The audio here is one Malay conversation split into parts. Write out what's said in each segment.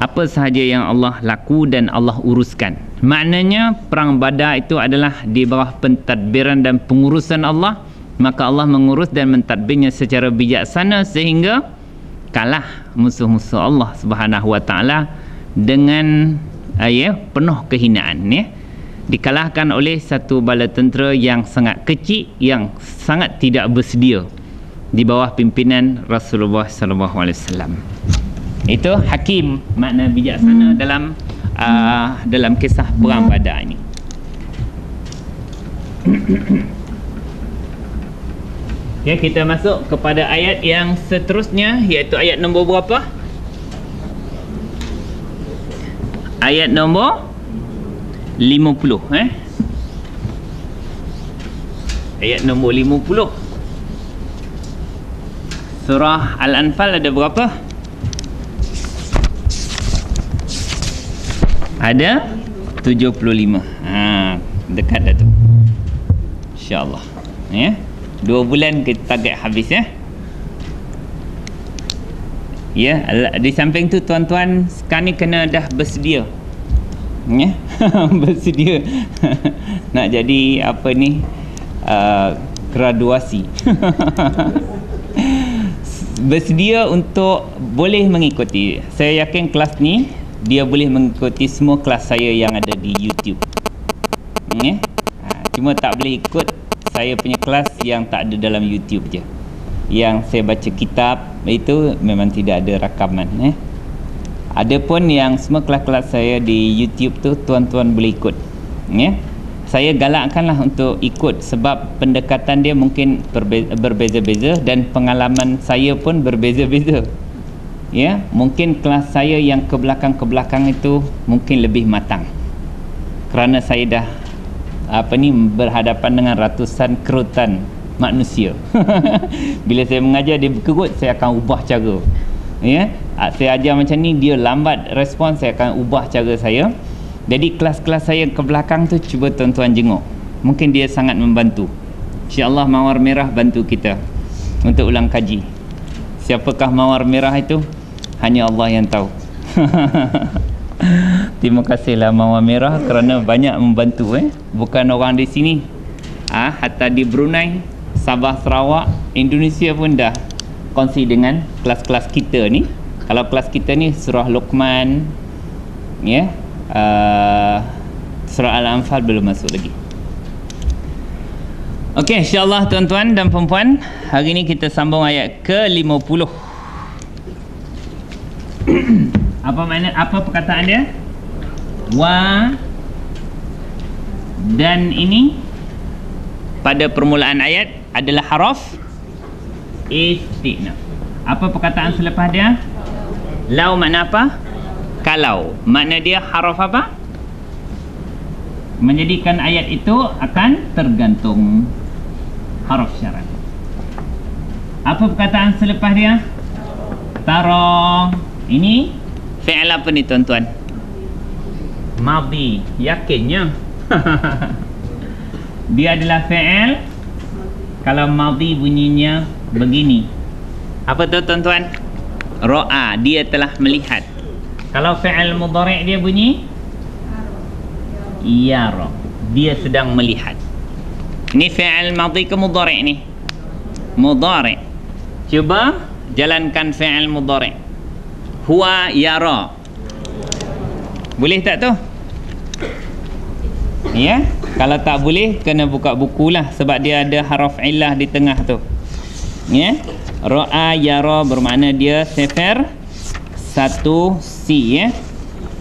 apa sahaja yang Allah laku dan Allah uruskan. Maknanya perang Badar itu adalah di bawah pentadbiran dan pengurusan Allah, maka Allah mengurus dan mentadbirnya secara bijaksana sehingga kalah musuh-musuh Allah Subhanahu wa taala dengan penuh kehinaan, dikalahkan oleh satu bala tentera yang sangat kecil, yang sangat tidak bersedia, di bawah pimpinan Rasulullah sallallahu alaihi wasallam. Itu hakim, makna bijaksana dalam kisah perang Badar ini. Okay, kita masuk kepada ayat yang seterusnya, iaitu ayat nombor berapa? Ayat nombor 50, ayat nombor 50. Surah Al-Anfal ada berapa? Ada 75. Dekat dah tu, InsyaAllah. 2 bulan kita target habis, di samping tu tuan-tuan sekarang ni kena dah bersedia, bersedia nak jadi apa ni, graduasi. Bersedia untuk boleh mengikuti. Saya yakin kelas ni dia boleh mengikuti semua kelas saya yang ada di YouTube, cuma tak boleh ikut saya punya kelas yang tak ada dalam YouTube je. Yang saya baca kitab itu memang tidak ada rakaman. Adapun yang semua kelas-kelas saya di YouTube tu tuan-tuan boleh ikut. Saya galakkanlah untuk ikut sebab pendekatan dia mungkin berbeza-beza dan pengalaman saya pun berbeza-beza. Mungkin kelas saya yang ke belakang itu mungkin lebih matang, kerana saya dah berhadapan dengan ratusan kerutan manusia. Bila saya mengajar dia berkerut, saya akan ubah cara. Saya ajar macam ni, dia lambat respon, saya akan ubah cara saya. Jadi kelas-kelas saya ke belakang tu cuba tuan-tuan jenguk, mungkin dia sangat membantu. InsyaAllah Mawar Merah bantu kita untuk ulang kaji. Siapakah Mawar Merah itu? Hanya Allah yang tahu. Terima kasihlah Mawar Merah kerana banyak membantu. Bukan orang di sini, hatta di Brunei, Sabah, Sarawak, Indonesia pun dah kongsi dengan kelas-kelas kita ni. Kalau kelas kita ni surah Luqman, surah Al-Anfal belum masuk lagi. Okey, insyaAllah tuan-tuan dan perempuan, hari ni kita sambung ayat ke-50. Apa perkataan dia? Wa, dan ini pada permulaan ayat adalah haraf istinaf. Apa perkataan selepas dia? Lau makna apa? Kalau. Makna dia haraf apa? Menjadikan ayat itu akan tergantung haraf syarat. Apa perkataan selepas dia? Tara. Ini fi'il apa ni tuan-tuan? Madhi. Yakinnya dia adalah fi'il kalau madhi bunyinya begini. Apa tu tuan-tuan? Ra'a, dia telah melihat. Kalau fi'il mudhari' dia bunyi yara, dia sedang melihat. Ini fi'il madhi ke mudhari' ni? Mudhari'. Cuba jalankan fi'il mudhari'. Huwa yara. Boleh tak tu? Kalau tak boleh, kena buka buku lah, sebab dia ada haraf illah di tengah tu. Ra'a yara bermakna dia sefer 1C.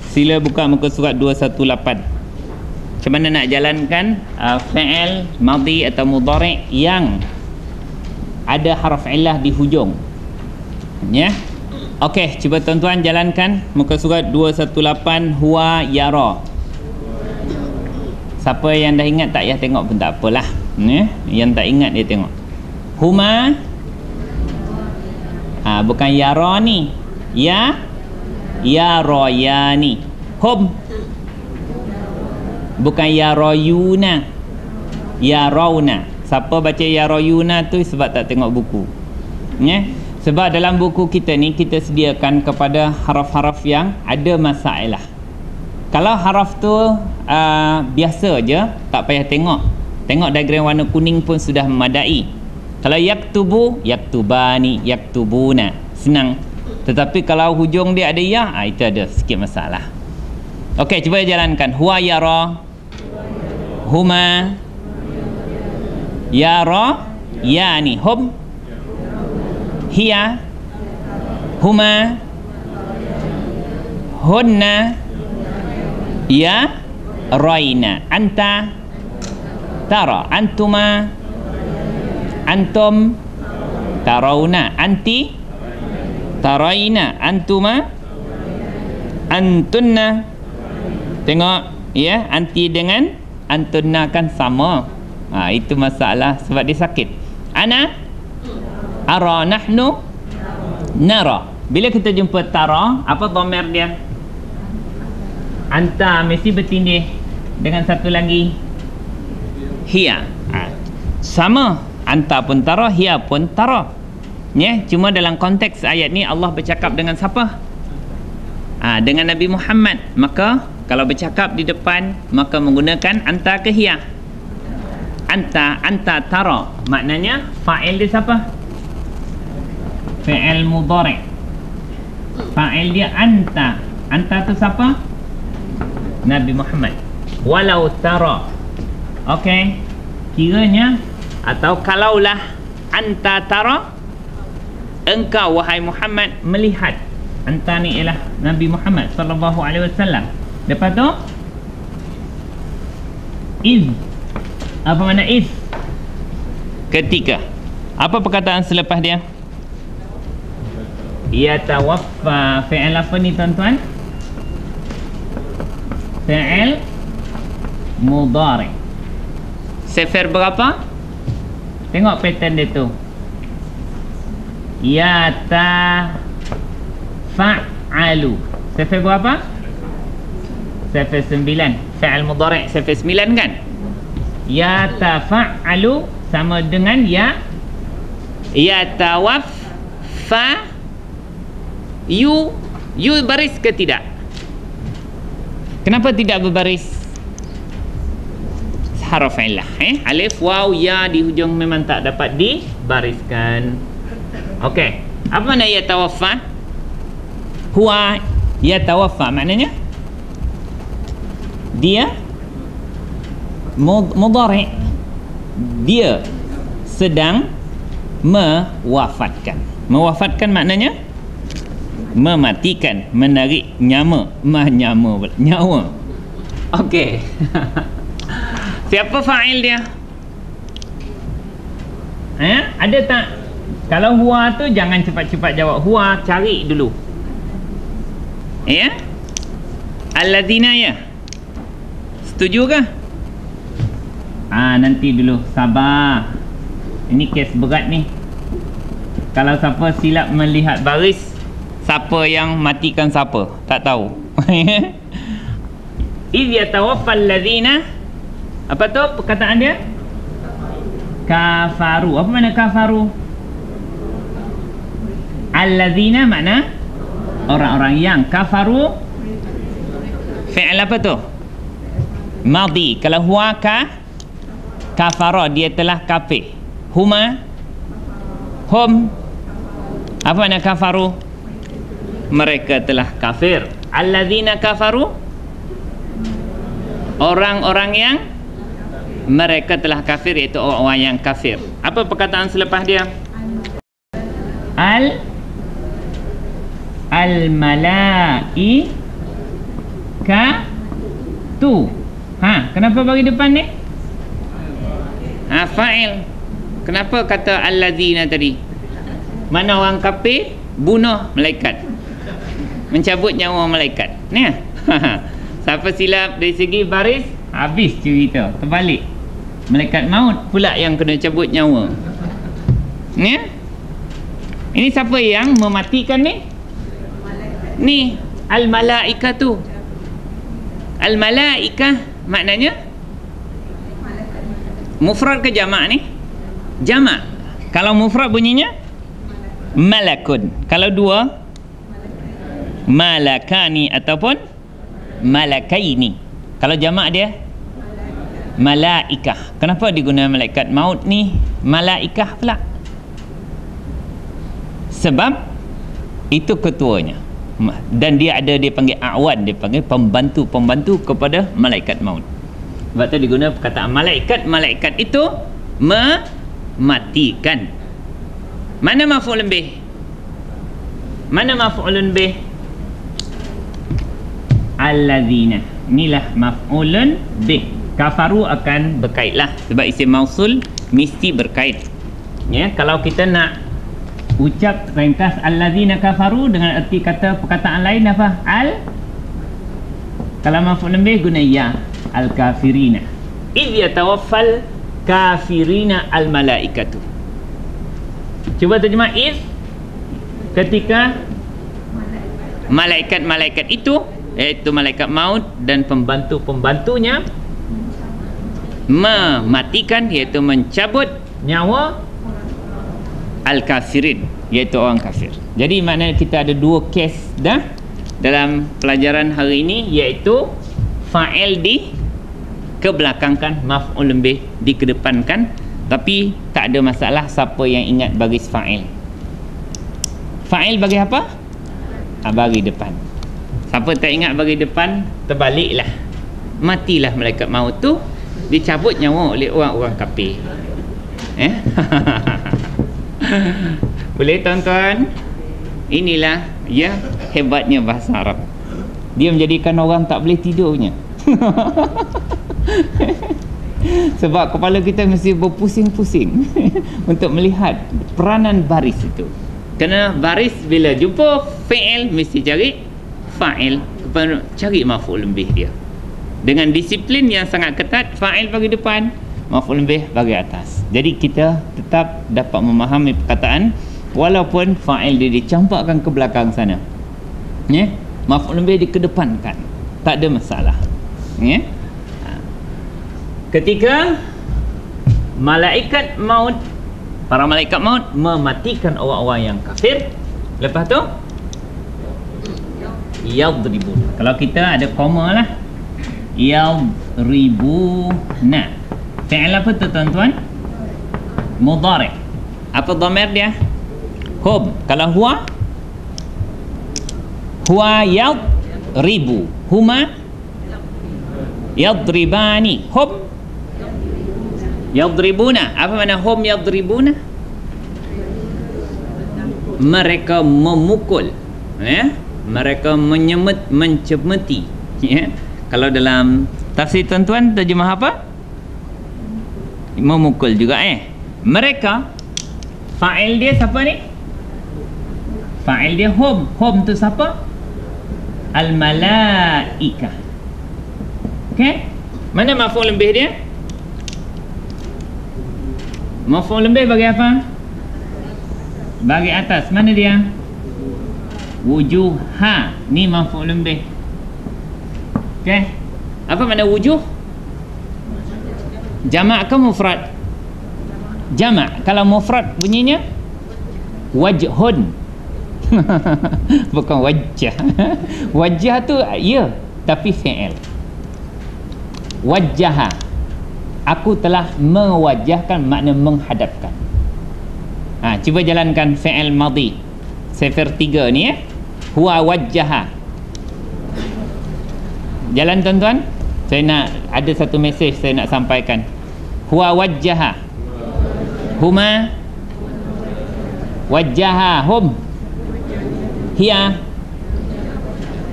Sila buka muka surat 218. Macam mana nak jalankan fi'il madhi atau mudhari' yang ada haraf illah di hujung. Okey, cuba tuan-tuan jalankan muka surat 218, huwa yara. Siapa yang dah ingat tak payah tengok pun tak apalah. Yang tak ingat dia tengok. Huma, bukan yara ni. Yara ni. Hum, bukan yarayuna. Yarawna. Siapa baca yarayuna tu sebab tak tengok buku. So Sebab dalam buku kita ni kita sediakan kepada haraf-haraf yang ada masalah. Kalau haraf tu biasa je, tak payah tengok. Tengok diagram warna kuning pun sudah memadai. Kalau yaktubu, yaktubani, yaktubuna, senang. Tetapi kalau hujung dia ada ya, itu ada sikit masalah. Okey, cuba jalankan. Huwa yara, huma, yara, yani, hum, hiya, huma, hunna, ya, raina, anta, tara, antuma, antum, tarawna, anti, taraina, antuma, antunna. Tengok ya, anti dengan antunna kan sama. Itu masalah sebab dia sakit. Ana, ara, nahnu, nara. Bila kita jumpa tara, apa dhamir dia? Anta mesti bertindih dengan satu lagi hiya. Sama, anta pun tara, hiya pun tara. Ya, cuma dalam konteks ayat ni Allah bercakap dengan siapa? Dengan Nabi Muhammad. Maka kalau bercakap di depan, maka menggunakan anta ke hiya. Anta tara. Maknanya fa'il dia siapa? Fi'il mudhari'. Fa'il dia anta. Anta tu siapa? Nabi Muhammad. Walau tara. Okey. Kiranya atau kalaulah anta tara, engkau wahai Muhammad melihat. Anta ni ialah Nabi Muhammad sallallahu alaihi wasallam. Lepas tu iz. Apa makna iz? Ketika. Apa perkataan selepas dia? Yatawaffa. Fi'il apa ni tuan-tuan? Fi'il mudhari'. Sifir berapa? Tengok pattern dia tu. Yatafa'alu. Sifir berapa? Sifir 9. Fi'il mudhari' sifir 9 kan? Yatafa'alu sama dengan yatawaffa. You baris ke tidak? Kenapa tidak berbaris? Haraf illah. Alif, waw, ya di hujung memang tak dapat dibariskan. Okey. Apa makna yatawaffa? Huwa yatawaffa maknanya dia mudhari'. Dia sedang mewafatkan. Mewafatkan maknanya mematikan, menarik nyawa. Nyawa. Okey. Siapa fa'il dia? Ada tak? Kalau huwa tu jangan cepat-cepat jawab. Huwa cari dulu. Ya? Alladzina ya? Setuju ke? Nanti dulu. Sabar. Ini kes berat ni. Kalau siapa silap melihat baris, siapa yang matikan siapa? Tak tahu. Idh yatawaffal ladzina. Apa tu perkataan dia? Kafaru. Apa makna kafaru? Alladzina makna orang-orang yang kafaru. Fi'il apa tu? Madhi. Kalau huwa kafara, dia telah kafir. Huma, hum. Apa makna kafaru? Mereka telah kafir. Alladzina kafaru, orang-orang yang mereka telah kafir, iaitu orang-orang yang kafir. Apa perkataan selepas dia? Al-malaikatu. Kenapa bagi depan ni? Fa'il. Kenapa kata alladzina tadi? Mana orang kafir bunuh malaikat, mencabut nyawa malaikat. Ni. Siapa silap dari segi baris, habis cerita, terbalik. Malaikat maut pula yang kena cabut nyawa. Ni. Ini siapa yang mematikan ni? Ni al-malaikatu. Al-malaikah maknanya mufrad ke jamak ni? Jamak. Kalau mufrad bunyinya malakun. Kalau dua, malakani ataupun malakaini. Kalau jamak dia malaikah. Kenapa digunakan malaikat maut ni malaikah pula? Sebab itu ketuanya, dan dia panggil awan, dia panggil pembantu kepada malaikat maut. Sebab tu digunakan perkataan malaikat itu mematikan. Mana maf'ulun bih? Mana maf'ulun bih? Alladzina. Inilah maf'ulun bih. Kafaru akan berkaitlah, sebab isim mausul mesti berkait. Ya, kalau kita nak ucap ringkas alladzina kafaru dengan erti kata perkataan lain apa? Kalau maf'ulun bih guna ya, al kafirina. Idh yatawaffal kafirina al malaikatu. Cuba terjemah idh, ketika malaikat itu, iaitu malaikat maut dan pembantu-pembantunya mematikan, iaitu mencabut nyawa al-kafirin, iaitu orang kafir. Jadi maknanya kita ada dua kes dah dalam pelajaran hari ini, iaitu fa'il dikebelakangkan, maf'ulun bih dikedepankan, tapi tak ada masalah siapa yang ingat baris fa'il. Fa'il bagi apa? Bagi depan. Siapa tak ingat bagi depan, terbaliklah. Matilah malaikat maut tu, dicabut nyawa oleh orang-orang kafir. Boleh tuan-tuan? Inilah ya hebatnya bahasa Arab. Dia menjadikan orang tak boleh tidurnya. Sebab kepala kita mesti berpusing-pusing untuk melihat peranan baris itu. Kerana baris bila jumpa fi'il mesti cari fa'il, cari maf'ul bih dia. Dengan disiplin yang sangat ketat, fa'il bagi depan, maf'ul bih bagi atas. Jadi kita tetap dapat memahami perkataan walaupun fa'il dia dicampakkan ke belakang sana. Ya, maf'ul bih dikedepankan. Tak ada masalah. Ya. Ketika malaikat maut, para malaikat maut mematikan orang-orang yang kafir, lepas tu yadribun. Kalau kita ada koma lah, yadribuna. Fi'il apa tu tuan-tuan? Mudhari'. Apa dhamir dia? Hum. Kalau huwa yadribu, huma yadribani, hum yadribuna. Apa makna hum yadribuna? Mereka memukul, ya? Mereka mencemeti, ya? Kalau dalam tafsir tuan-tuan terjemah apa? Memukul juga. Mereka, fa'il dia siapa ni? Fa'il dia hum. Hum tu siapa? Al-malaikah. Okey? Mana maf'ul bih dia? Maf'ul bih bagi apa? Bagi atas. Mana dia? Wujuha. Ni maf'ul bih. Okey? Apa makna wujuh? Jamak ke mufrad? Jamak. Kalau mufrad bunyinya wajhun. Bukan wajah. Wajah tu ya, tapi fi'il. Wajaha, aku telah mewajahkan, makna menghadapkan. Cuba jalankan fi'il madhi sifir 3 ni, huwa wajaha. Jalan tuan-tuan. Saya nak ada satu mesej saya nak sampaikan. Huwa wajaha, huma wajaha, hum hiya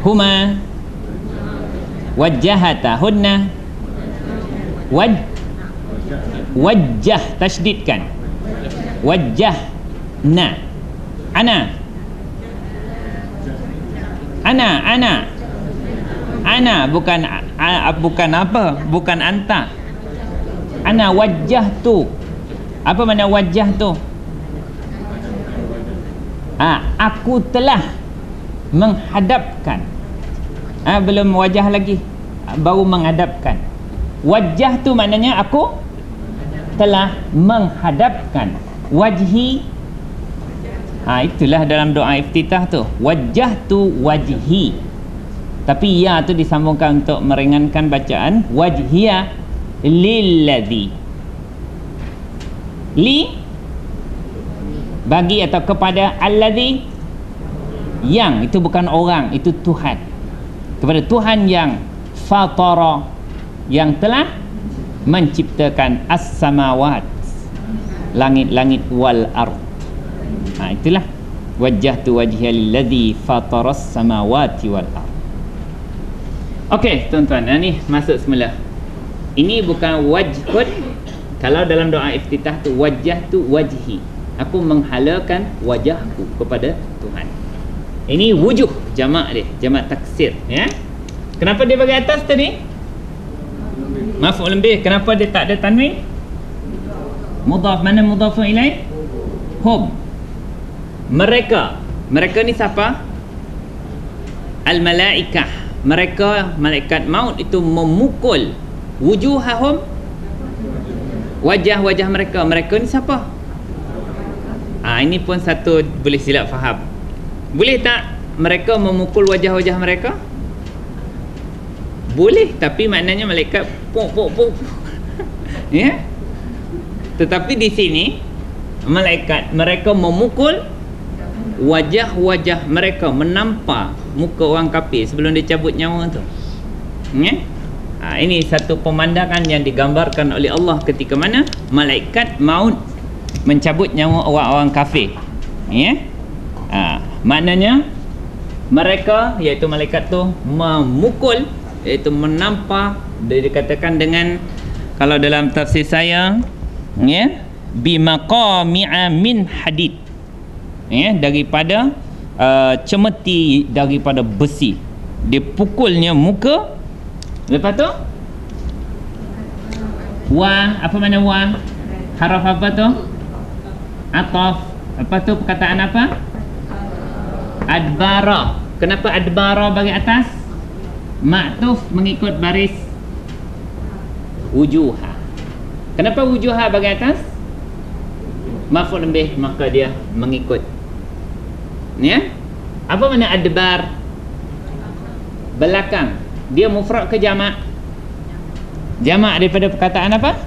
huma wajahata hunna wajah, tasydidkan, wajahna, ana bukan apa, bukan anta. Ana wajah tu. Apa makna wajah tu? Aku telah menghadapkan. Belum wajah lagi, baru menghadapkan. Wajah tu maknanya aku telah menghadapkan. Wajhi Itulah dalam doa iftitah tu, wajjahtu wajhi, tapi ya tu disambungkan untuk meringankan bacaan, wajhiya lilladzi, li bagi atau kepada, alladzi yang, itu bukan orang, itu Tuhan, kepada Tuhan yang fatara, yang telah menciptakan as-samawat, langit-langit, wal ard. Itulah wajjahtu wajhiya lilladzi fataras samawati wal ard. Okey tuan-tuan, ni masuk semula. Ini bukan wajhun. Kalau dalam doa iftitah tu, wajjahtu wajhi, aku menghalakan wajahku kepada Tuhan. Ini wujuh, jamak dia, jamak taksir, ya. Kenapa dia bagi atas tadi? Maf'ul bih. Kenapa dia tak ada tanwin? Mudhaf. Mana mudhaf ilaih? Hum. Mereka. Mereka ni siapa? Al-malaikah. Mereka, malaikat maut itu memukul wujuhahum, wajah-wajah mereka. Mereka ni siapa? Ini pun satu boleh silap faham. Boleh tak mereka memukul wajah-wajah mereka? Boleh, tapi maknanya malaikat puk. Ya. Tetapi di sini malaikat mereka memukul wajah-wajah mereka, menampak muka orang kafir sebelum dia cabut nyawa tu. Ya. Ini satu pemandangan yang digambarkan oleh Allah ketika mana malaikat maut mencabut nyawa orang-orang kafir. Ya. Maknanya mereka, iaitu malaikat tu, memukul, iaitu menampak, dia dikatakan dengan, kalau dalam tafsir saya, ya, bimaqami'a min hadid, ya, daripada cemeti daripada besi. Dia pukulnya muka. Lepas tu apa mana haraf apa tu? Ataf. Lepas tu perkataan apa? Adbara. Kenapa adbara bagi atas? Ma'tuf mengikut baris wujuha. Kenapa wujuha bagi atas? Maf'ul bih, maka dia mengikut. Ya? Apa makna adbar? Belakang. Dia mufrad ke jamak? Jamak daripada perkataan apa?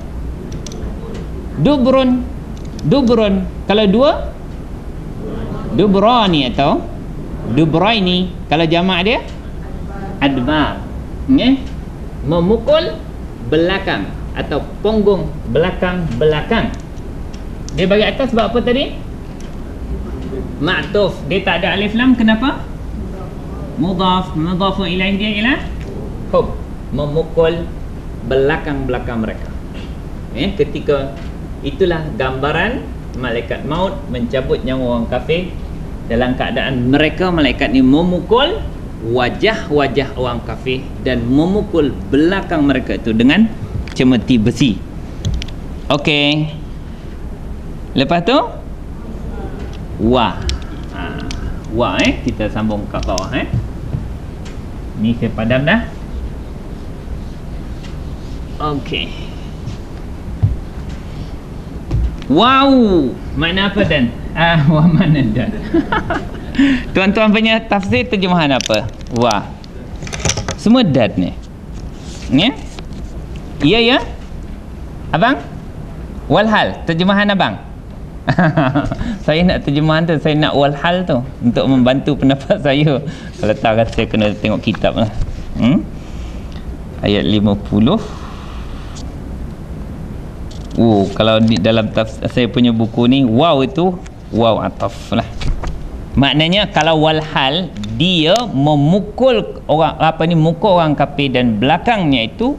Dubrun. Kalau dua, dubrani atau dubraini. Kalau jamak dia adbar. Ya? Memukul belakang atau punggung belakang. Dia bagi atas sebab apa tadi? Ma'tuf. Dia tak ada alif lam. Kenapa? Mudhaf. Mudhafu ilaih dia ialah hub. Memukul belakang-belakang mereka. Ketika itulah gambaran malaikat maut mencabut nyawa orang kafir dalam keadaan mereka, malaikat ni memukul wajah-wajah orang kafir dan memukul belakang mereka itu dengan cemeti besi. Okey. Lepas tu kita sambung kat bawah. Ni saya padam dah. Okey. Wow, makna apa dan? Mana dan? Tuan-tuan punya tafsir terjemahan apa? Wah. Semua dad ni. Ya? Ya. Abang? Walhal, terjemahan abang. Saya nak terjemahan tu, saya nak walhal tu untuk membantu pendapat saya. Kalau tak, saya kena tengok kitab lah. Ayat 50. Kalau di dalam saya punya buku ni, waw itu waw ataf lah. Maknanya kalau walhal, dia memukul orang, muka orang kafir dan belakangnya itu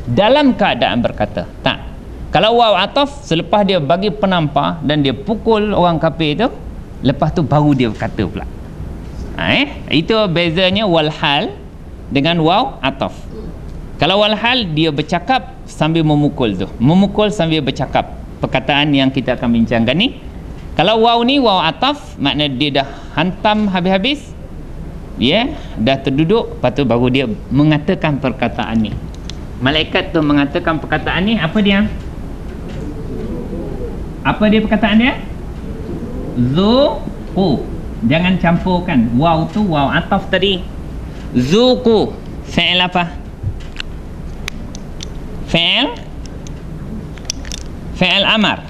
dalam keadaan berkata. Tak. Kalau waw ataf, selepas dia bagi penampar dan dia pukul orang kafir itu, lepas tu baru dia berkata pula. Itu bezanya walhal dengan waw ataf. Kalau walhal, dia bercakap sambil memukul tu. Memukul sambil bercakap. Perkataan yang kita akan bincangkan ni. Kalau waw ni, waw ataf, makna dia dah hantam habis-habis. Dah terduduk, lepas tu baru dia mengatakan perkataan ni. Malaikat tu mengatakan perkataan ni, apa dia? Apa dia perkataan dia? Zu Ku. Jangan campurkan. Waw tu waw ataf tadi. Zuku. Fi'il apa? Fi'il amar.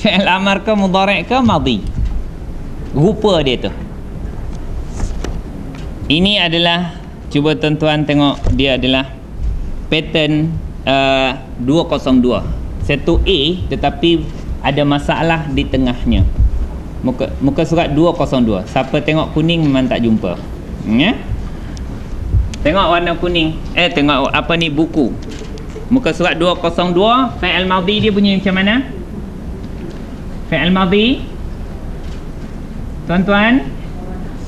Fi'il amar ke mudhari' ke madhi? Rupa dia tu. Ini adalah, cuba tuan-tuan tengok, dia adalah pattern 202. Satu A tetapi ada masalah di tengahnya. Muka surat 202. Siapa tengok kuning memang tak jumpa. Ya? Tengok warna kuning. Tengok apa ni, buku. Muka surat 202, fi'il madhi dia bunyi macam mana? Fi'il madhi, tuan-tuan,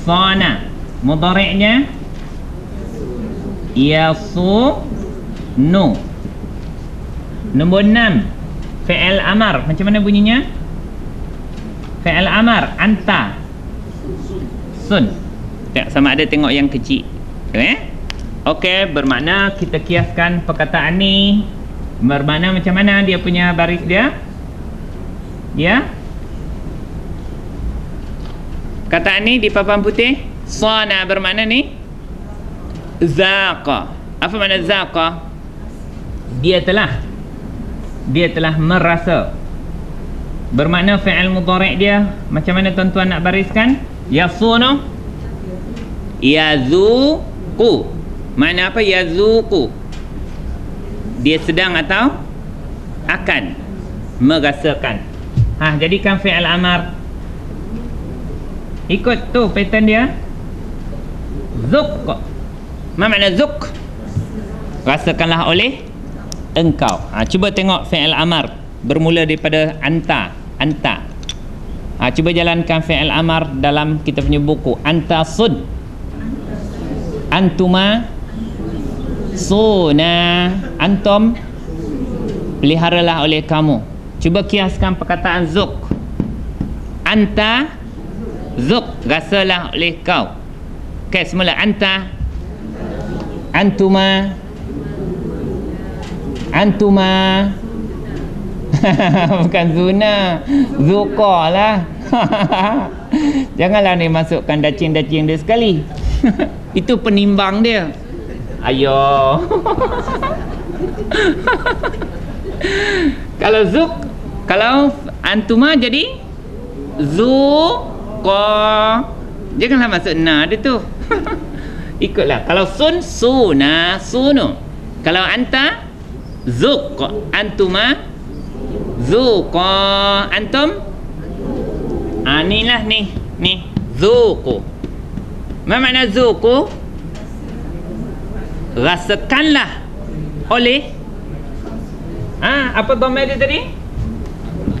sana. Mudhari'nya yasunu. Nombor 6, fi'il amar. Macam mana bunyinya? Fi'il amar, anta. Sun. Tak, sama ada tengok yang kecil. Okey, bermakna kita kiaskan perkataan ni. Bermakna macam mana dia punya baris dia? Ya? Kataan ni di papan putih, sana bermakna ni zaqa. Apa makna zaqa? Dia telah merasa. Bermakna fi'il mudhari' dia macam mana tuan-tuan nak bariskan? Yasunu, yazuqu. Makna apa? Yazuqu. Dia sedang atau akan merasakan. Jadikan fi'il amar. Ikut tu pattern dia. Zuq. Apa makna zuq? Rasakanlah oleh engkau. Cuba tengok fi'il amar bermula daripada anta. Cuba jalankan fi'il amar dalam kita punya buku. Anta sud, antuma suna, antum peliharalah oleh kamu. Cuba kiaskan perkataan zuq. Anta zuq, rasalah oleh kau. Okey, semula anta, antuma, bukan zuna, zuqa lah. Janganlah ni masukkan dacing-dacing dia sekali. Itu penimbang dia. Ayo. Kalau zuq, kalau antuma jadi zuqa. Janganlah masuk na dia tu. Ikutlah. Kalau sun, suna, sunu. Kalau anta, zuq, antuma, zuqa, antum. Inilah ni zuqu. Apa makna zuqu? Rasakanlah oleh apa dhamma dia tadi?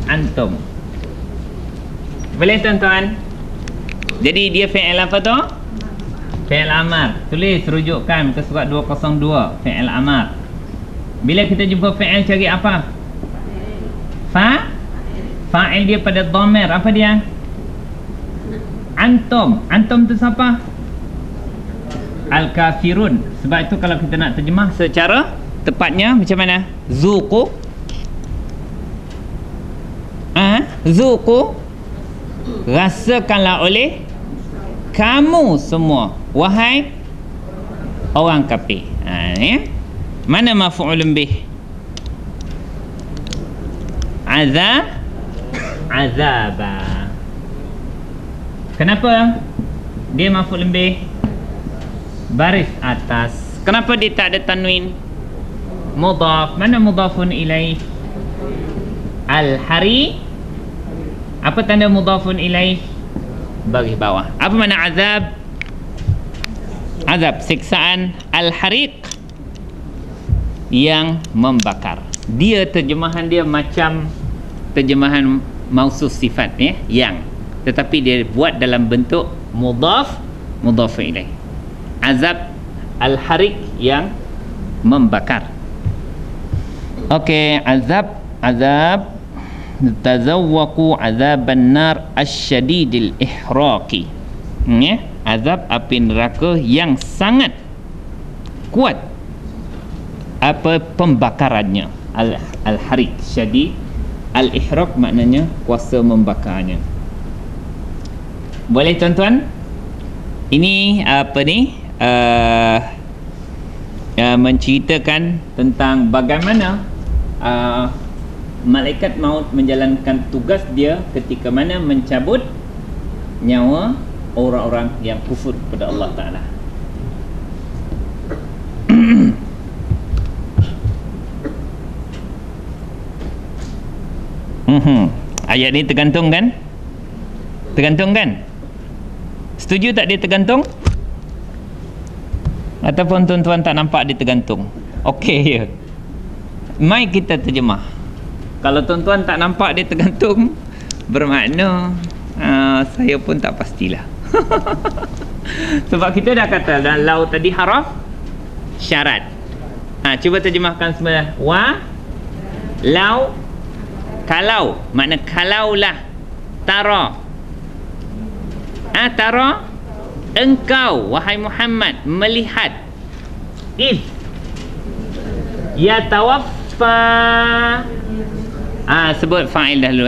Antum. Boleh tuan-tuan? Jadi dia fi'il apa tu? Fi'il amar. Tulis rujukan ke surat 202, fi'il amar. Bila kita jumpa fi'il cari apa? Fa'il dia pada dhamir. Apa dia? Antum. Antum tu siapa? Al-kafirun. Sebab itu kalau kita nak terjemah secara tepatnya macam mana? Zuqu. Zuqu, rasakanlah oleh kamu semua, wahai orang kafir. Ya? Mana maf'ulun bih? Azaba. Kenapa dia maf'ulun bih? Baris atas. Kenapa dia tak ada tanwin? Mudhaf. Mana mudhafun ilaih? Al-hari. Apa tanda mudhafun ilaih? Baris bawah. Apa makna azab? Azab, siksaan. Al-hariq, yang membakar. Dia terjemahan dia macam terjemahan mausus sifat, ya, yang, tetapi dia buat dalam bentuk mudhaf ilaih. Azab al-hariq, yang membakar. Okey, azab tazawwaqu azaban nar asyadidil ihraqi. Ya, azab api neraka yang sangat kuat apa pembakarannya. Al-hariq syadid, al-ihraq maknanya kuasa membakarnya. Boleh tuan-tuan? Ini apa ni? Menceritakan tentang bagaimana malaikat maut menjalankan tugas dia ketika mana mencabut nyawa orang-orang yang kufur kepada Allah Ta'ala. Ayat ni tergantung kan? Tergantung kan? Setuju tak dia tergantung? Ataupun tuan-tuan tak nampak dia tergantung? Okey ya. Mai kita terjemah. Kalau tuan-tuan tak nampak dia tergantung, bermakna saya pun tak pastilah. Sebab kita dah kata dalam lau tadi haraf syarat. Cuba terjemahkan semula. Wa, lau, kalau. Makna kalaulah. Tara. Tara, engkau wahai Muhammad melihat. If yatawaffa. Sebut fa'il dahulu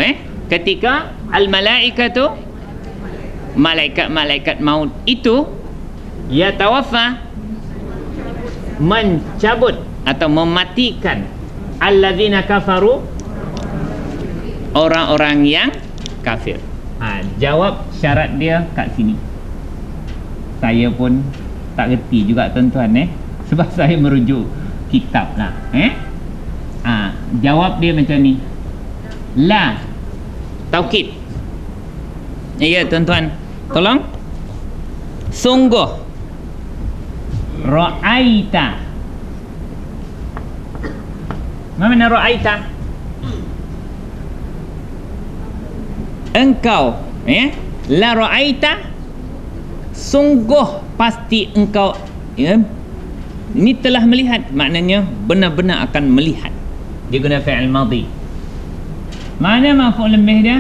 ketika al-malaikatu, malaikat-malaikat maut itu, yatawaffa, mencabut atau mematikan alladzina kafaru, orang-orang yang kafir. Jawab syarat dia kat sini. Saya pun tak reti juga tuan-tuan sebab saya merujuk kitab lah. Jawab dia macam ni. La, taukid. Ya tuan-tuan, tolong. Sungguh. Ra'aita. Mana ra'aita? Engkau, la ra'aita, sungguh pasti engkau, ini telah melihat, maknanya benar-benar akan melihat. Dia guna fi'il madhi. Mana maf'ul bih dia?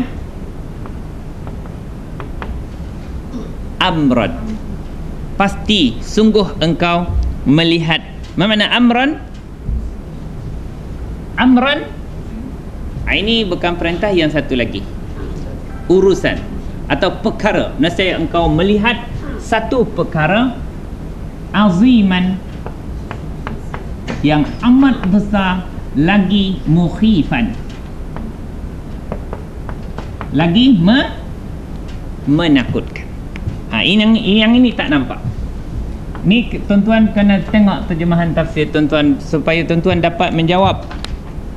Amran. Pasti, sungguh engkau melihat. Mana amran? Amran, ini bukan perintah, yang satu lagi urusan atau perkara. Nescaya engkau melihat satu perkara aziman yang amat besar, lagi mukhifan, lagi menakutkan. Yang ini tak nampak. Ni tuan-tuan kena tengok terjemahan tafsir tuan-tuan supaya tuan-tuan dapat menjawab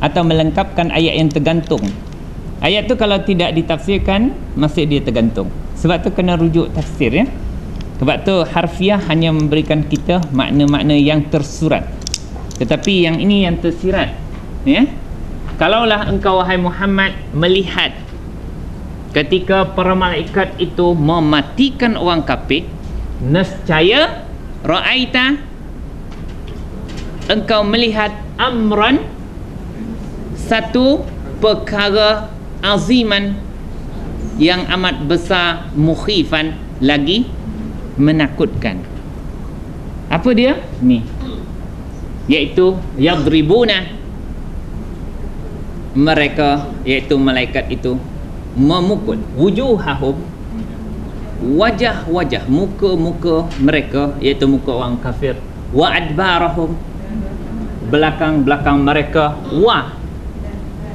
atau melengkapkan ayat yang tergantung. Ayat tu kalau tidak ditafsirkan, masih dia tergantung. Sebab tu kena rujuk tafsir Sebab tu harfiah hanya memberikan kita makna-makna yang tersurat. Tetapi yang ini yang tersirat. Kalaulah engkau wahai Muhammad melihat ketika para malaikat itu mematikan orang kafir, nescaya ra'aita, engkau melihat amran, satu perkara aziman yang amat besar, mukhifan, lagi menakutkan. Apa dia? Ni, iaitu yadribuna, mereka, iaitu malaikat itu memukul wujuhahum, wajah-wajah, muka-muka mereka, iaitu muka orang kafir, wa adbarahum, belakang-belakang mereka, wa,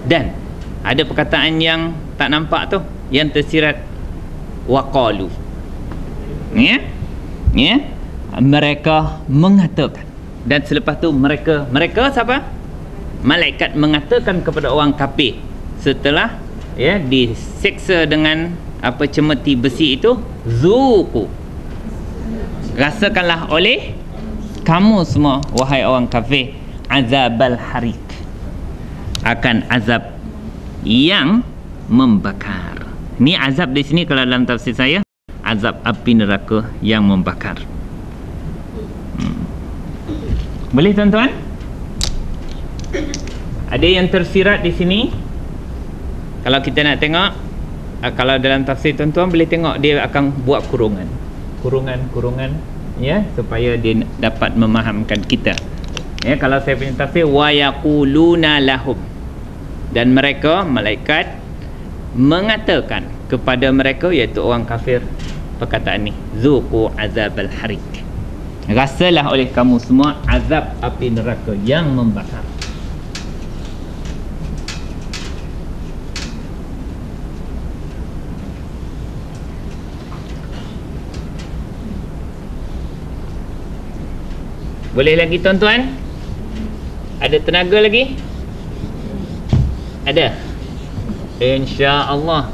dan ada perkataan yang tak nampak tu, yang tersirat, waqalu, mereka mengatakan. Dan selepas tu mereka siapa? Malaikat mengatakan kepada orang kafir setelah diseksa dengan cemeti besi itu, zuqu, rasakanlah oleh kamu semua wahai orang kafir azabal harik, akan azab yang membakar. Ni azab di sini kalau dalam tafsir saya, azab api neraka yang membakar. Boleh tuan-tuan? Ada yang tersirat di sini. Kalau kita nak tengok, kalau dalam tafsir tuan-tuan boleh tengok, dia akan buat kurungan, supaya dia dapat memahamkan kita. Kalau saya punya tafsir, wa yaquluna lahum, dan mereka malaikat mengatakan kepada mereka, iaitu orang kafir, perkataan ni, zuqu azabal harik. Rasalah oleh kamu semua azab api neraka yang membakar. Boleh lagi tuan-tuan? Ada tenaga lagi? Ada? InsyaAllah.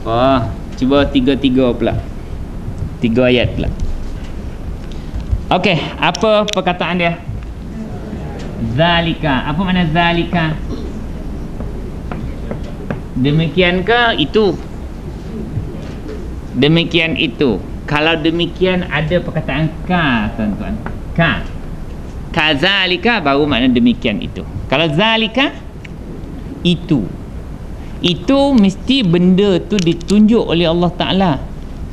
Wah, cuba 3 pula. 3 ayat pula. Okey, apa perkataan dia? Zalika. Apa makna zalika? Demikian ke itu? Demikian itu. Kalau demikian ada perkataan ka, tuan-tuan. Ka. Kazalika baru makna demikian itu. Kalau zalika, itu. Itu mesti benda tu ditunjuk oleh Allah Ta'ala.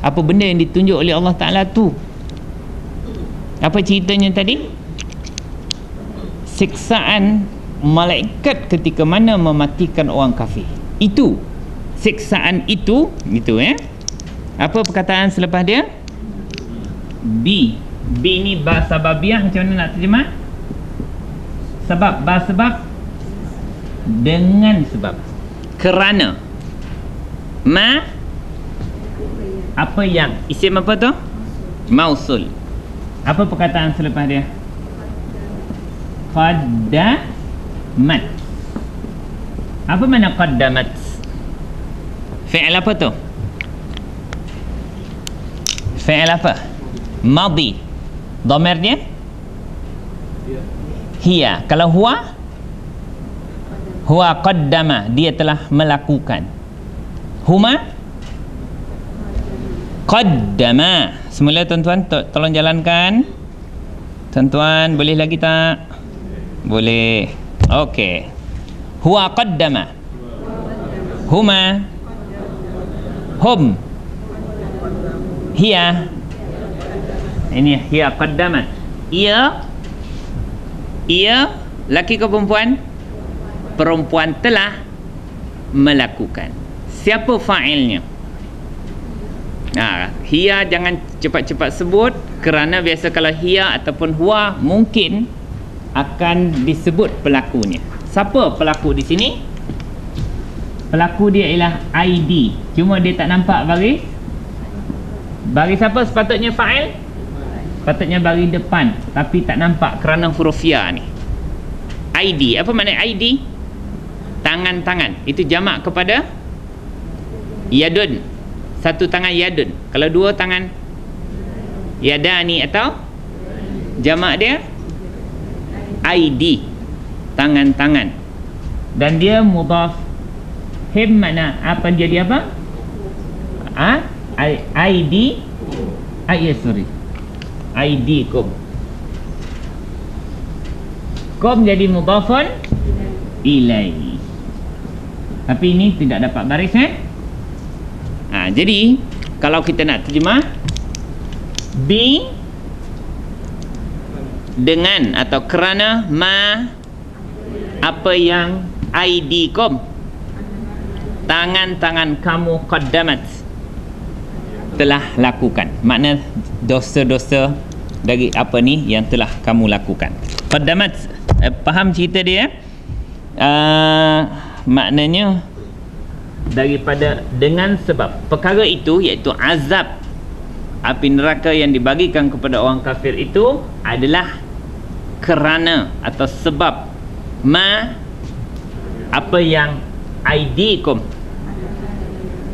Apa benda yang ditunjuk oleh Allah Ta'ala tu? Apa ceritanya tadi? Siksaan malaikat ketika mana mematikan orang kafir. Itu. Siksaan itu. Gitu Apa perkataan selepas dia? B. B ni ba sababiah, macam mana nak terjemah? Sebab. Ba sebab. Dengan sebab. Kerana. Ma. Apa yang. Isim apa tu? Mausul. Apa perkataan selepas dia? Qaddamat. Apa makna qaddamat? Fi'il apa tu? Fi'il apa? Madi. Dhamir dia? Hiya. Kalau huwa? Huwa qaddama. Dia telah melakukan. Huma? Qaddama. Semula tuan-tuan tolong jalankan. Tuan-tuan boleh lagi tak? Boleh. Okey. Huwa qaddama. Huma. Hum. Hiya. Ini hiya qaddamat. Ia laki ke perempuan? Perempuan telah melakukan. Siapa fa'ilnya? Hiya jangan cepat-cepat sebut, kerana biasa kalau hiya ataupun huwa mungkin akan disebut pelakunya. Siapa pelaku di sini? Pelaku dia ialah ID. Cuma dia tak nampak baris. Baris apa sepatutnya fa'il? Patutnya baris depan, tapi tak nampak kerana huruf ya ni. ID. Apa makna ID? Tangan-tangan. Itu jamak kepada yadun. Satu tangan yadun. Kalau dua tangan yadani, atau jamak dia ID. Tangan-tangan. Dan dia mudhaf. Him makna apa, jadi apa? ID. ID kum. Kum jadi mudhafun ilaihi. Tapi ini tidak dapat baris jadi kalau kita nak terjemah, B dengan atau kerana ma apa yang ID kum, tangan-tangan kamu qaddamat, telah lakukan. Makna dosa-dosa dari apa ni yang telah kamu lakukan. Qaddamat, faham cerita dia? Maknanya daripada dengan sebab perkara itu, iaitu azab api neraka yang dibagikan kepada orang kafir itu adalah kerana atau sebab ma apa yang aidikum,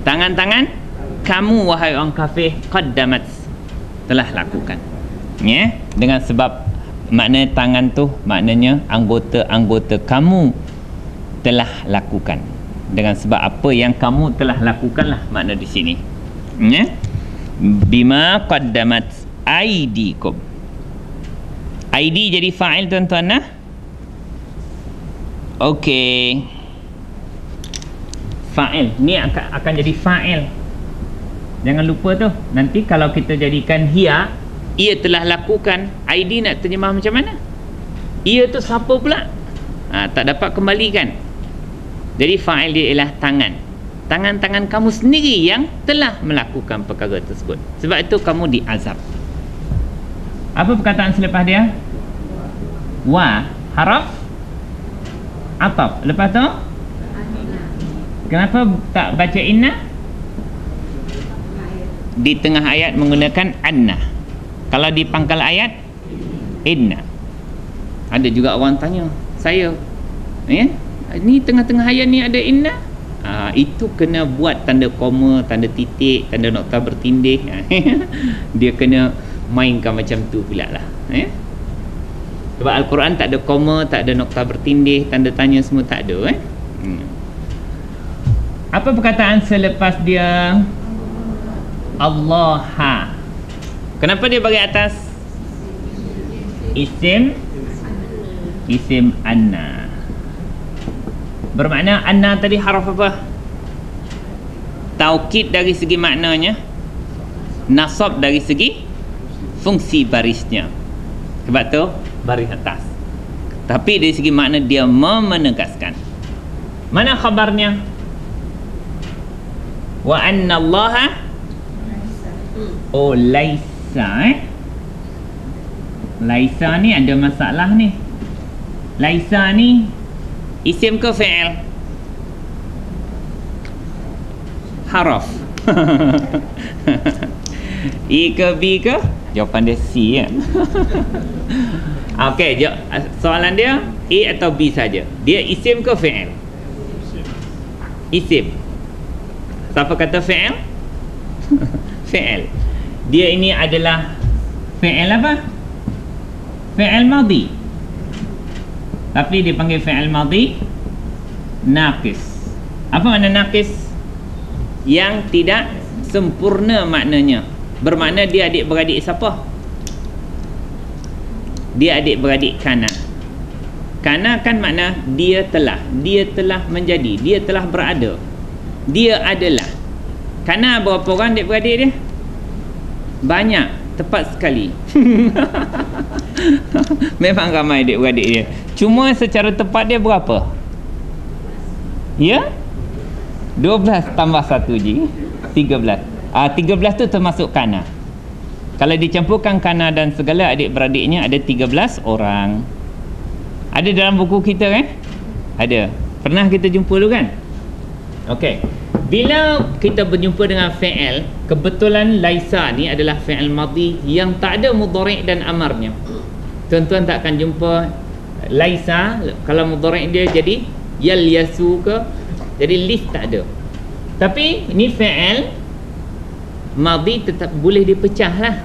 tangan-tangan kamu wahai orang kafir, qaddamat, telah lakukan. Dengan sebab, makna tangan tu maknanya anggota-anggota kamu telah lakukan. Dengan sebab apa yang kamu telah lakukanlah makna di sini. Bima qaddamat aidikum. ID jadi fa'il tuan-tuan Okey. Fa'il ni akan jadi fa'il. Jangan lupa tu. Nanti kalau kita jadikan hiya, ia telah lakukan, ID nak terjemah macam mana? Ia tu siapa pula? Tak dapat kembalikan. Jadi fa'il dia ialah tangan. Tangan-tangan kamu sendiri yang telah melakukan perkara tersebut. Sebab itu kamu diazab. Apa perkataan selepas dia? Wa haraf ataf. Lepas tu kenapa tak baca inna? Di tengah ayat menggunakan anna. Kalau di pangkal ayat inna. Ada juga orang tanya saya, ni tengah-tengah ayat ni ada inna? Itu kena buat tanda koma, tanda titik, tanda nokta bertindih. Dia kena mainkan macam tu pula lah. Sebab Al-Quran tak ada koma, tak ada nokta bertindih, tanda tanya semua tak ada. Apa perkataan selepas dia? Allaha. Kenapa dia bagi atas? Isim anna. Bermakna anna tadi haraf apa? Taukid dari segi maknanya, nasab dari segi fungsi barisnya. Sebab tu baris atas. Tapi dari segi makna dia menegaskan. Mana khabarnya? Wa anna allaha laisa. Laisa ni ada masalah ni. Laisa ni isim ke fi'il? Haraf. I ke B ke? Jawapan dia C ya. Okey, soalan dia A atau B saja. Dia isim ke fi'il? Isim. Siapa kata fi'il? Fi'il. Dia ini adalah fi'il apa? Fi'il madhi. Tapi dipanggil fi'il madhi naqis. Apa makna naqis? Yang tidak sempurna maknanya. Bermakna dia adik-beradik siapa? Dia adik-beradik kana. Kana kan makna dia telah menjadi, dia telah berada, dia adalah. Kana berapa orang adik-beradik dia? Banyak, tepat sekali. Memang ramai adik-beradik dia. Cuma secara tepat dia berapa? Ya? 12 tambah 1 je 13. 13 tu termasuk kana. Kalau dicampurkan kana dan segala adik-beradiknya ada 13 orang. Ada dalam buku kita kan? Ada. Pernah kita jumpa dulu kan? Okey. Bila kita berjumpa dengan fi'il, kebetulan laisa ni adalah fi'il madhi yang tak ada mudhari' dan amarnya. Tuan-tuan tak akan jumpa laisa kalau mudhari' dia jadi yalyasu ke, jadi lis tak ada. Tapi ni fi'il madhi tetap boleh dipecah lah.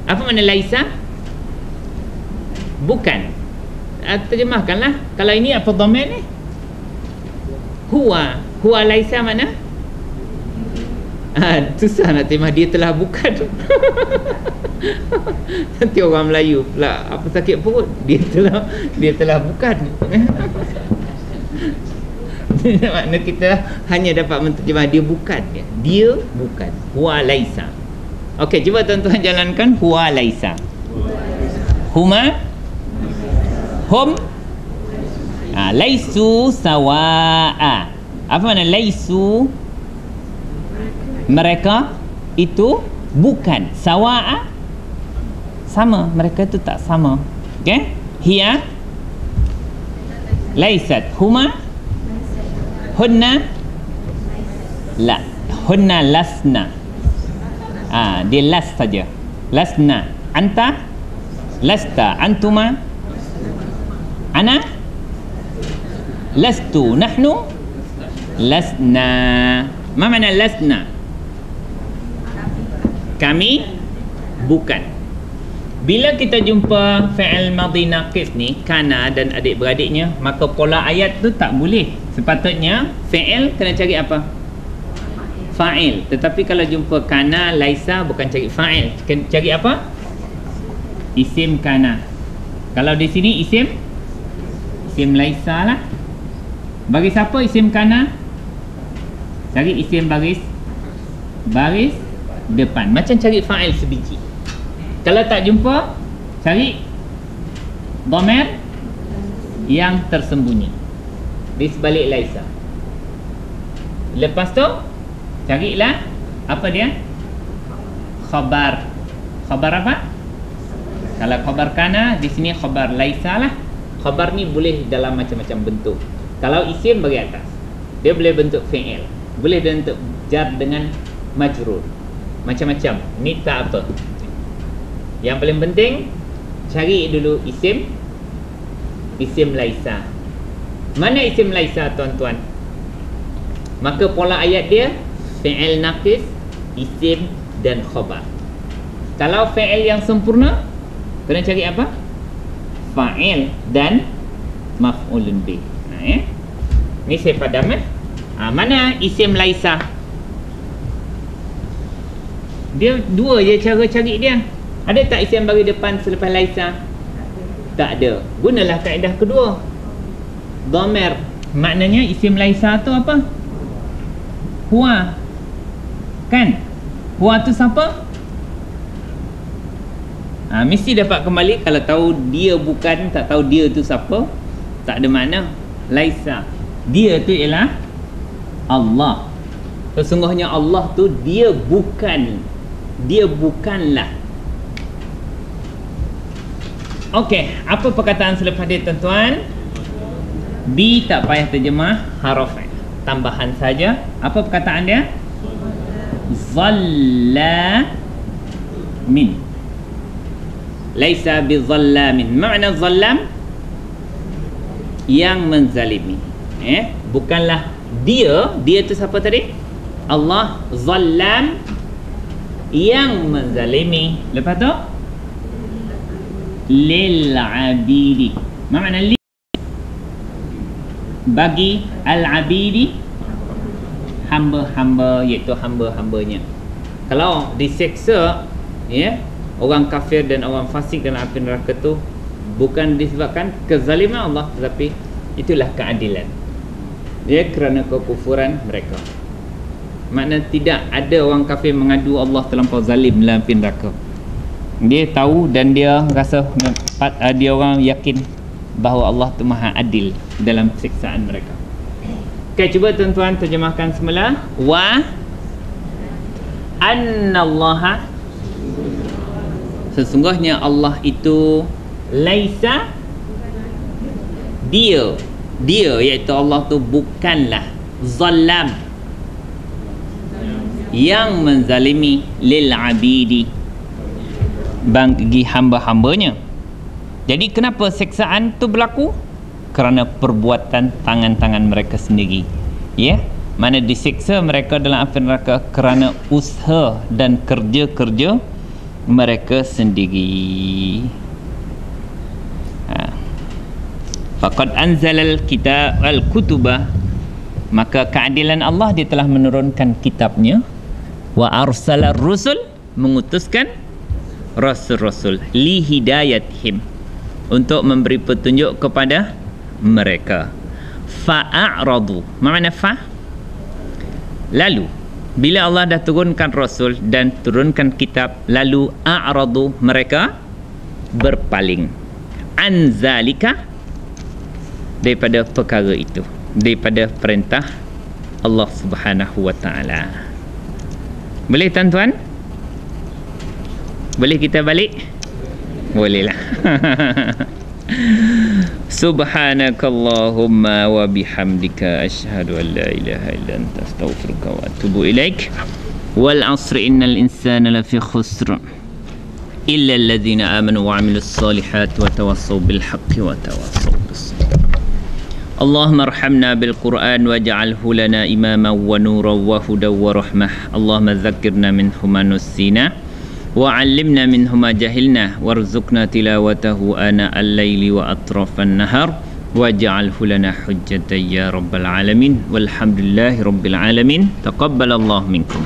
Apa makna laisa? Bukan. Terjemahkanlah. Kalau ini apa dhamir ni? Huwa. Huwa laisa mana? Susah nak terjemah. Dia telah bukan. Nanti orang Melayu pula apa sakit perut. Dia telah bukan. Makna kita hanya dapat menterjemah dia bukan. Dia bukan. Huwa laisa. Okey, cuba tuan-tuan jalankan huwa laisa. Huma hum laisu sawaa. Apa makna laisu? Mereka itu bukan. Sawaa sama, mereka itu tak sama. Okey? Hiya laisat. Huma hunna la. Hunna lasna. Dia las saja. Lasna. Anta lasta. Antuma ana lastu. Nahnu lasna. Ma makna lasna? Kami bukan. Bila kita jumpa fi'il madhi naqis ni, kana dan adik-beradiknya, maka pola ayat tu tak boleh. Sepatutnya fi'il kena cari apa? Fa'il. Tetapi kalau jumpa kana, laisa, bukan cari fa'il, cari apa? Isim kana. Kalau di sini isim laisa lah. Bagi siapa isim kana? Cari isim baris depan. Macam cari fa'il sebiji. Kalau tak jumpa, cari dhamir yang tersembunyi di sebalik laisa. Lepas tu carilah apa dia? Khabar. Khabar apa? Kalau khabar kana, di sini khabar laisa lah. Khabar ni boleh dalam macam-macam bentuk. Kalau isim bagi atas, dia boleh bentuk fi'il, boleh bentuk jar dengan majrur, macam-macam. Ni tak apa. Yang paling penting cari dulu isim laisa. Mana isim laisa tuan-tuan? Maka pola ayat dia fi'il naqis, isim dan khabar. Kalau fi'il yang sempurna, kena cari apa? Fa'il dan maf'ulun bih. Ni saya padam mana isim laisa? Dia dua je cara cari dia. Ada tak isim bagi depan selepas laisa? Tak ada. Gunalah kaedah kedua, dhamir. Maknanya isim laisa tu apa? Huwa. Kan? Huwa tu siapa? Mesti dapat kembali. Kalau tahu dia bukan, tak tahu dia tu siapa, tak ada makna. Laisa, dia tu ialah Allah. Sesungguhnya Allah tu dia bukan, dia bukanlah. Okey, apa perkataan selepas dia tuan-tuan? B tak payah terjemah haraf, tambahan saja. Apa perkataan dia? Zallamin. Laisa bizallamin. Makna zallam yang menzalimi. Bukanlah dia. Dia tu siapa tadi? Allah. Zallam yang menzalimi. Lepas tu lil abidi. Makna li bagi al-abidi, hamba-hamba, iaitu hamba-hambanya. Kalau diseksa orang kafir dan orang fasik dalam api neraka tu bukan disebabkan kezaliman Allah, tetapi itulah keadilan dia kerana kekufuran mereka. Makna tidak ada orang kafir mengadu Allah terlampau zalim dalam api neraka. Dia tahu dan dia rasa, dia orang yakin bahawa Allah tu maha adil dalam siksaan mereka. Okay, cuba tuan-tuan terjemahkan semula. Wa annallaha, sesungguhnya Allah itu laisa, dia iaitu Allah tu bukanlah zalam, yang menzalimi, lil abidi, bagi hamba-hambanya. Jadi kenapa siksaan tu berlaku? Kerana perbuatan tangan-tangan mereka sendiri. Mana disiksa mereka dalam api neraka kerana usaha dan kerja-kerja mereka sendiri. Faqad anzalal kitab al-kutubah, maka keadilan Allah, dia telah menurunkan kitabnya. Wa arsalar rusul, mengutuskan rasul-rasul, li hidayatihim, untuk memberi petunjuk kepada mereka. Fa'aradu, makna fa, lalu bila Allah dah turunkan rasul dan turunkan kitab, lalu a'radu, mereka berpaling, anzalika, daripada perkara itu, daripada perintah Allah Subhanahu wa ta'ala. Boleh tuan-tuan? Boleh kita balik? Bolehlah. Subhanakallahumma wa bihamdika asyhadu an la ilaha illa anta astaghfiruka wa atubu ilaik. Wal 'asri innal insana lafi khusr illa alladhina amanu wa 'amilus solihati wa tawassaw bil haqqi wa tawassaw bis sabr. Allahumma arhamna bil Qur'an waj'alhu lana imaman wa nuran wa hudan wa rahmah. Allahumma dzakkirna minhu ma nussina وعلمنا منه ما جهلنا وارزقنا تلاوته آناء الليل وأطراف النهار واجعله لنا حجة يا رب العالمين والحمد لله رب العالمين. تقبل الله منكم.